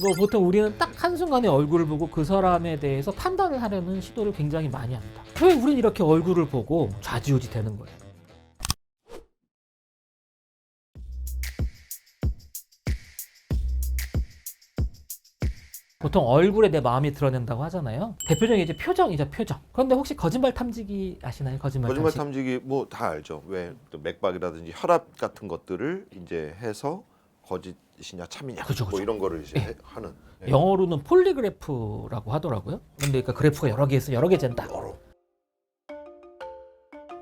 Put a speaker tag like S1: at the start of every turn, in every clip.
S1: 뭐 보통 우리는 딱 한순간에 얼굴을 보고 그 사람에 대해서 판단을 하려는 시도를 굉장히 많이 합니다. 왜 우린 이렇게 얼굴을 보고 좌지우지 되는 거예요? 보통 얼굴에 내 마음이 드러낸다고 하잖아요. 대표적인 이제 표정이죠, 표정. 그런데 혹시 거짓말 탐지기 아시나요? 거짓말
S2: 탐지기 뭐 다 알죠. 왜 또 맥박이라든지 혈압 같은 것들을 이제 해서 거짓이냐 참이냐
S1: 그죠.
S2: 뭐 이런 거를 이제 하는. 예.
S1: 영어로는 폴리그래프라고 하더라고요. 근데 그러니까 그래프가 여러 개 있어, 여러 개 잰다.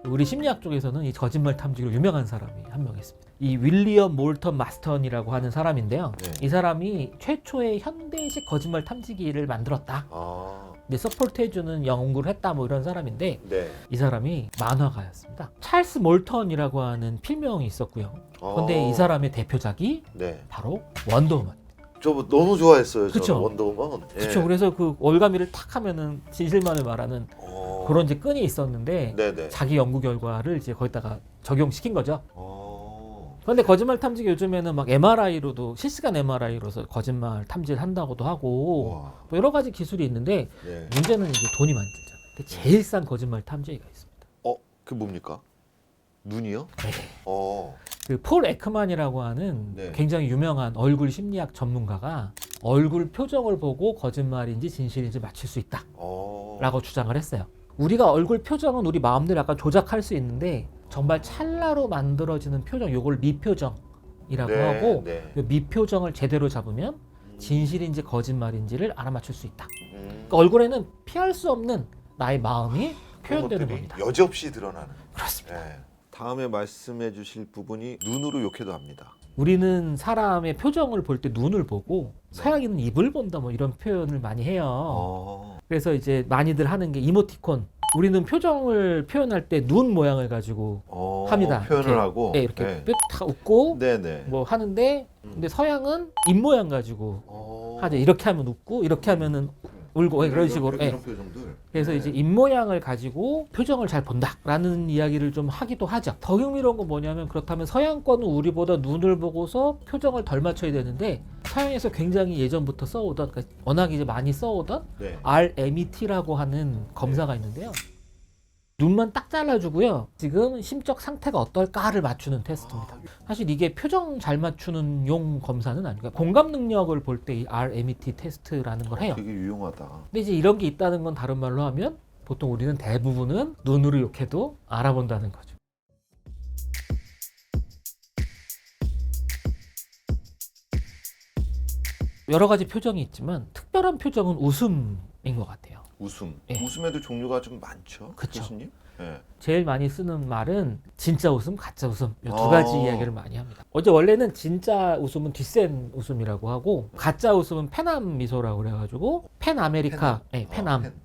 S1: 우리 심리학 쪽에서는 이 거짓말 탐지기로 유명한 사람이 한 명 있습니다. 이 윌리엄 몰턴 마스턴이라고 하는 사람인데요.
S2: 네.
S1: 이 사람이 최초의 현대식 거짓말 탐지기를 만들었다.
S2: 아,
S1: 근데 서포트해주는 연구를 했다 뭐 이런 사람인데
S2: 네.
S1: 이 사람이 만화가였습니다. 찰스 몰턴이라고 하는 필명이 있었고요. 근데 이 사람의 대표작이
S2: 네.
S1: 바로 원더우먼.
S2: 저 너무 좋아했어요.
S1: 그쵸?
S2: 저는 원더우먼.
S1: 그렇죠. 그래서 그 올가미를 탁 하면은 진실만을 말하는 그런 이제 끈이 있었는데
S2: 네네.
S1: 자기 연구 결과를 이제 거기다가 적용시킨 거죠. 그런데 거짓말 탐지기 요즘에는 막 MRI로도 실시간 MRI로서 거짓말 탐지를 한다고도 하고
S2: 와.
S1: 뭐 여러 가지 기술이 있는데
S2: 네.
S1: 문제는 이게 돈이 많이 들잖아요. 근데 제일 싼 거짓말 탐지기가 있습니다.
S2: 그게 뭡니까? 눈이요?
S1: 네.
S2: 어.
S1: 그 폴 에크만이라고 하는
S2: 네.
S1: 굉장히 유명한 얼굴 심리학 전문가가 얼굴 표정을 보고 거짓말인지 진실인지 맞출 수 있다라고 주장을 했어요. 우리가 얼굴 표정은 우리 마음대로 약간 조작할 수 있는데 정말 찰나로 만들어지는 표정, 요걸 미표정이라고
S2: 네,
S1: 하고
S2: 네.
S1: 요 미표정을 제대로 잡으면 진실인지 거짓말인지를 알아맞힐 수 있다.
S2: 음.
S1: 그러니까 얼굴에는 피할 수 없는 나의 마음이 표현되는
S2: 그런
S1: 겁니다.
S2: 것들이 여지없이 드러나는.
S1: 그렇습니다.
S2: 네. 다음에 말씀해 주실 부분이 눈으로 욕해도 합니다.
S1: 우리는 사람의 표정을 볼 때 눈을 보고
S2: 네.
S1: 서양인은 입을 본다 뭐 이런 표현을 많이 해요.
S2: 어.
S1: 그래서 이제 많이들 하는 게 이모티콘. 우리는 표정을 표현할 때 눈 모양을 가지고 합니다.
S2: 표현을
S1: 이렇게,
S2: 하고.
S1: 네, 이렇게
S2: 네.
S1: 쓱 웃고
S2: 네네.
S1: 뭐 하는데 근데 서양은 입 모양 가지고 하죠. 이렇게 하면 웃고 이렇게 하면은 울고 그런 식으로.
S2: 이런 표정들.
S1: 그래서
S2: 네.
S1: 이제 입 모양을 가지고 표정을 잘 본다라는 이야기를 좀 하기도 하죠. 더 흥미로운 건 뭐냐면 그렇다면 서양권은 우리보다 눈을 보고서 표정을 덜 맞춰야 되는데 서양에서 굉장히 예전부터 써오던 그러니까 워낙 이제 많이 써오던
S2: 네.
S1: RMET라고 하는 검사가 있는데요. 눈만 딱 잘라주고요. 지금 심적 상태가 어떨까를 맞추는 테스트입니다. 사실 이게 표정 잘 맞추는 용 검사는 아니고 공감 능력을 볼 때 이 RMET 테스트라는 걸 해요.
S2: 되게 유용하다.
S1: 근데 이제 이런 게 있다는 건 다른 말로 하면 보통 우리는 대부분은 눈으로 욕해도 알아본다는 거죠. 여러 가지 표정이 있지만 특별한 표정은 웃음인 것 같아요.
S2: 웃음.
S1: 예.
S2: 웃음에도 종류가 좀 많죠.
S1: 그쵸.
S2: 교수님? 네.
S1: 제일 많이 쓰는 말은 진짜 웃음, 가짜 웃음 이 두
S2: 아.
S1: 가지 이야기를 많이 합니다. 원래는 진짜 웃음은 뒷센 웃음이라고 하고 가짜 웃음은 페남 미소라고 그래가지고 펜아메리카,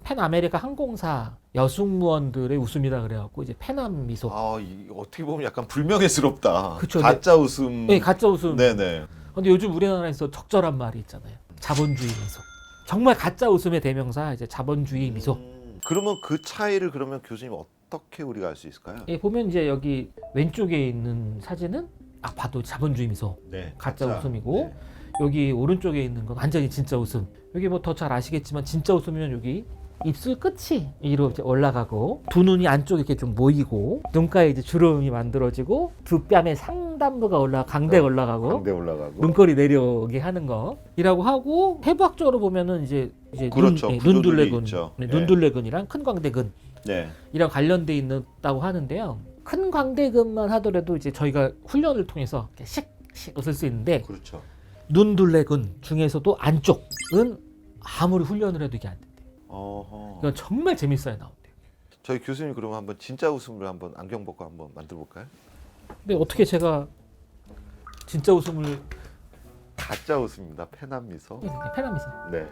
S1: 펜아메리카 항공사 여승무원들의 웃음이다 그래갖고 이제 페남 미소.
S2: 이 어떻게 보면 약간 불명예스럽다.
S1: 그쵸,
S2: 가짜 웃음.
S1: 네, 가짜 웃음.
S2: 네네.
S1: 근데 요즘 우리나라에서 적절한 말이 있잖아요. 자본주의 미소. 정말 가짜 웃음의 대명사 이제 자본주의 미소.
S2: 그러면 그 차이를 그러면 교수님 어떻게 우리가 알 수 있을까요?
S1: 예, 보면 이제 여기 왼쪽에 있는 사진은 봐도 자본주의 미소.
S2: 네.
S1: 가짜 웃음이고
S2: 네.
S1: 여기 오른쪽에 있는 건 완전히 진짜 웃음. 여기 뭐 더 잘 아시겠지만 진짜 웃음이면 여기 입술 끝이 위로 이제 올라가고 두 눈이 안쪽에 이렇게 좀 모이고 눈가에 이제 주름이 만들어지고 두 뺨에 상단부가 강대가 올라가고
S2: 광대 올라가고.
S1: 눈꼬리 내려오게 하는 거이라고 하고 해부학적으로 보면은 이제
S2: 그렇죠.
S1: 눈둘레근,
S2: 있죠. 예.
S1: 눈둘레근이랑 큰 광대근
S2: 네.
S1: 이랑 관련돼 있다고 하는데요. 큰 광대근만 하더라도 이제 저희가 훈련을 통해서 이렇게 씩씩 웃을 수 있는데
S2: 그렇죠.
S1: 눈둘레근 중에서도 안쪽은 아무리 훈련을 해도 이게 안 된대요.
S2: 어허.
S1: 이건 정말 재밌어야 나온대요.
S2: 저희 교수님 그러면 한번 진짜 웃음을 한번 안경 벗고 한번 만들어 볼까요?
S1: 근데 어떻게 제가 진짜 웃음을
S2: 가짜 웃음입니다. 페남 미소.
S1: 페남이서
S2: 네.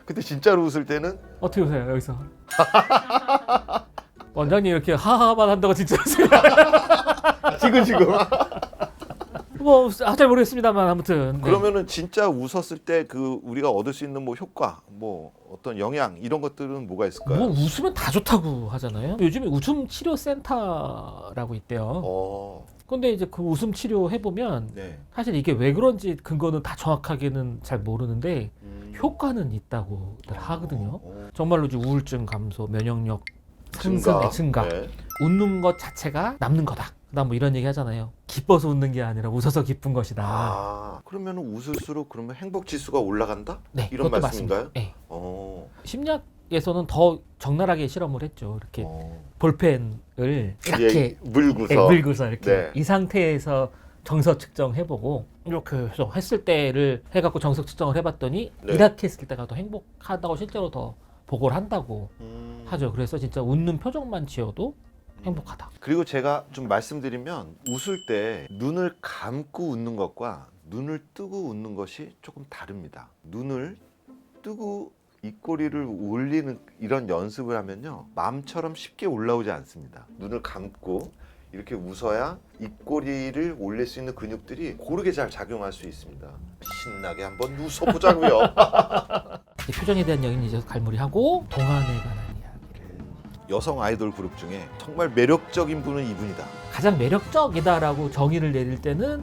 S2: 근데 진짜로 웃을 때는
S1: 어떻게 웃어요 여기서? 원장님 이렇게 하하만 한다고 진짜 웃어요?
S2: 지금.
S1: 잘 모르겠습니다만 아무튼. 네.
S2: 그러면은 진짜 웃었을 때 그 우리가 얻을 수 있는 뭐 효과, 뭐 어떤 영향 이런 것들은 뭐가 있을까요?
S1: 뭐 웃으면 다 좋다고 하잖아요. 요즘에 웃음 치료 센터라고 있대요. 근데 이제 그 웃음 치료 해보면
S2: 네.
S1: 사실 이게 왜 그런지 근거는 다 정확하게는 잘 모르는데 효과는 있다고들 하거든요. 정말로 이제 우울증 감소, 면역력 상승의 증가.
S2: 네.
S1: 웃는 것 자체가 남는 거다. 그다음 뭐 이런 얘기 하잖아요. 기뻐서 웃는 게 아니라 웃어서 기쁜 것이다.
S2: 아, 그러면 웃을수록 그러면 행복 지수가 올라간다?
S1: 네,
S2: 이런
S1: 그것도
S2: 말씀인가요?
S1: 맞습니다. 네.
S2: 어.
S1: 심리학에서는 더 적나라하게 실험을 했죠. 이렇게 볼펜을 이렇게
S2: 예, 물고서.
S1: 물고서 이렇게
S2: 네.
S1: 이 상태에서 정서 측정해보고 이렇게 해서 했을 때를 해갖고 정서 측정을 해봤더니
S2: 네.
S1: 이렇게 했을 때가 더 행복하다고 실제로 더 보고를 한다고 하죠. 그래서 진짜 웃는 표정만 지어도 행복하다.
S2: 그리고 제가 좀 말씀드리면 웃을 때 눈을 감고 웃는 것과 눈을 뜨고 웃는 것이 조금 다릅니다. 눈을 뜨고 입꼬리를 올리는 이런 연습을 하면요, 마음처럼 쉽게 올라오지 않습니다. 눈을 감고 이렇게 웃어야 입꼬리를 올릴 수 있는 근육들이 고르게 잘 작용할 수 있습니다. 신나게 한번 웃어보자고요.
S1: 이 표정에 대한 얘기는 이제 갈무리하고 동안에 관한 이야기를.
S2: 여성 아이돌 그룹 중에 정말 매력적인 분은 이분이다.
S1: 가장 매력적이다라고 정의를 내릴 때는